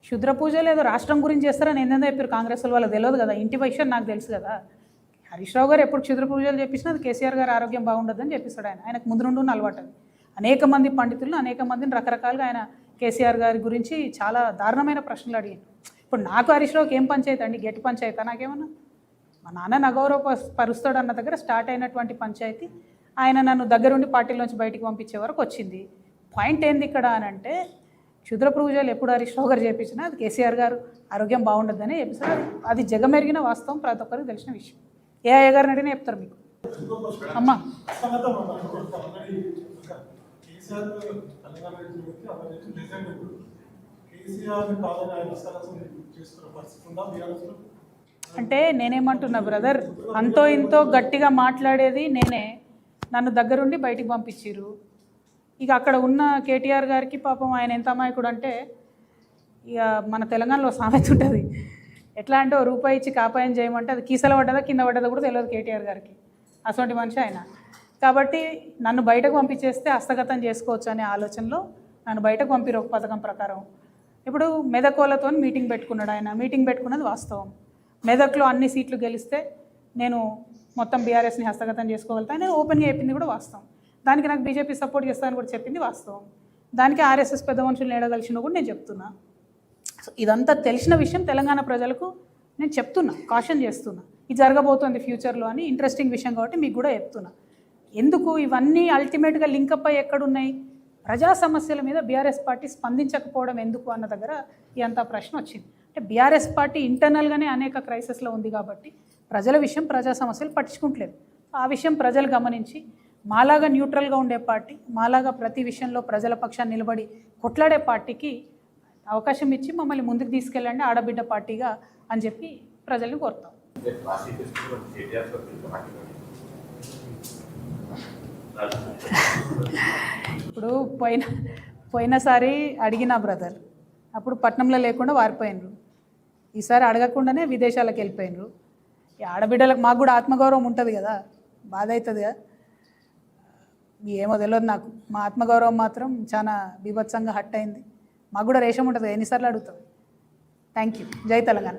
క్షుద్ర పూజలు ఏదో రాష్ట్రం గురించి చేస్తారని ఏందో చెప్పారు కాంగ్రెస్ వాళ్ళకి తెలియదు కదా. ఇంటి విషయం నాకు తెలుసు కదా. హరీష్ రావు గారు ఎప్పుడు క్షుద్ర పూజలు చేపించినా అది కేసీఆర్ గారు ఆరోగ్యం బాగుండదని చెప్పిస్తాడు. ఆయనకు ముందు నుండి ఉన్న అలవాటు అది. అనేక మంది పండితులను అనేక మందిని రకరకాలుగా ఆయన కేసీఆర్ గారి గురించి చాలా దారుణమైన ప్రశ్నలు అడిగాను. ఇప్పుడు నాకు హరీష్ రావుకి ఏం పంచాయతీ అండి? గట్టి పంచాయతీ నాకేమన్నా? మా నాన్న అగౌరవ పరుస్తాడు అన్న దగ్గర స్టార్ట్ అయినటువంటి పంచాయతీ ఆయన నన్ను దగ్గరుండి పార్టీలోంచి బయటికి పంపించే వరకు వచ్చింది. పాయింట్ ఏంది ఇక్కడ అని అంటే, క్షుద్ర పూజలు ఎప్పుడు హరీష్ రావు గారు చేపించినా అది కేసీఆర్ గారు ఆరోగ్యం బాగుండదని చెప్పేసారు. అది జగమెరిగిన వాస్తవం, ప్రతి ఒక్కరికి తెలిసిన విషయం. ఏ అయ్య గారిని అడిగినా చెప్తారు మీకు. అమ్మా అంటే నేనేమంటున్నా బ్రదర్, అంతో ఇంతో గట్టిగా మాట్లాడేది నేనే. నన్ను దగ్గరుండి బయటికి పంపించారు. ఇక అక్కడ ఉన్న కేటీఆర్ గారికి పాపం ఆయన ఎంత అమాయకుడు అంటే, ఇక మన తెలంగాణలో సామెత ఉంటుంది, ఎట్లా అంటే ఓ రూపాయి ఇచ్చి కాపాయం చేయమంటే అది కీసల పడ్డదా కింద పడ్డదా కూడా తెలియదు కేటీఆర్ గారికి. అటువంటి మనిషి ఆయన. కాబట్టి నన్ను బయటకు పంపించేస్తే హస్తగతం చేసుకోవచ్చు అనే ఆలోచనలో నన్ను బయటకు పంపిరు ఒక పథకం ప్రకారం. ఇప్పుడు మెదకోలతో మీటింగ్ పెట్టుకున్నాడు ఆయన. మీటింగ్ పెట్టుకున్నది వాస్తవం. మెదక్లో అన్ని సీట్లు గెలిస్తే నేను మొత్తం బీఆర్ఎస్ని హస్తగతం చేసుకోగలుగుతాను నేను ఓపెన్గా చెప్పింది కూడా వాస్తవం. దానికి నాకు బీజేపీ సపోర్ట్ చేస్తానని కూడా చెప్పింది వాస్తవం. దానికి ఆర్ఎస్ఎస్ పెద్ద మనుషులు ఏడగలిసినా కూడా నేను చెప్తున్నా. సో ఇదంతా తెలిసిన విషయం తెలంగాణ ప్రజలకు నేను చెప్తున్నా, కాషన్ చేస్తున్నా. ఇది జరగబోతోంది ఫ్యూచర్లో అని. ఇంట్రెస్టింగ్ విషయం కాబట్టి మీకు కూడా చెప్తున్నా. ఎందుకు ఇవన్నీ అల్టిమేట్గా లింకప్ అయ్యి ఎక్కడున్నాయి? ప్రజా సమస్యల మీద బీఆర్ఎస్ పార్టీ స్పందించకపోవడం ఎందుకు అన్న దగ్గర ఇదంతా ప్రశ్న వచ్చింది. అంటే బీఆర్ఎస్ పార్టీ ఇంటర్నల్గానే అనేక క్రైసిస్లో ఉంది కాబట్టి ప్రజల విషయం, ప్రజా సమస్యలు పట్టించుకుంటలేదు. ఆ విషయం ప్రజలు గమనించి మాలాగా న్యూట్రల్గా ఉండే పార్టీ, మాలాగా ప్రతి విషయంలో ప్రజల పక్షాన్ని నిలబడి కొట్లాడే పార్టీకి అవకాశం ఇచ్చి మమ్మల్ని ముందుకు తీసుకెళ్ళండి ఆడబిడ్డ పార్టీగా అని చెప్పి ప్రజల్ని కోరుతాం. ఇప్పుడు పోయినసారి అడిగిన బ్రదర్, అప్పుడు పట్నంలో లేకుండా వారిపోయినరు. ఈసారి అడగకుండానే విదేశాలకు వెళ్ళిపోయినరు. ఈ ఆడబిడ్డలకు మాకు కూడా ఆత్మగౌరవం ఉంటుంది కదా, బాధ అవుతుంది కదా. ఏమో తెలియదు నాకు. మా ఆత్మగౌరవం మాత్రం చాలా బీభత్సంగా హట్ అయింది. మాకు కూడా రేషం ఉంటుంది, ఎన్నిసార్లు అడుగుతాం. Thank you. జై తెలంగాణ.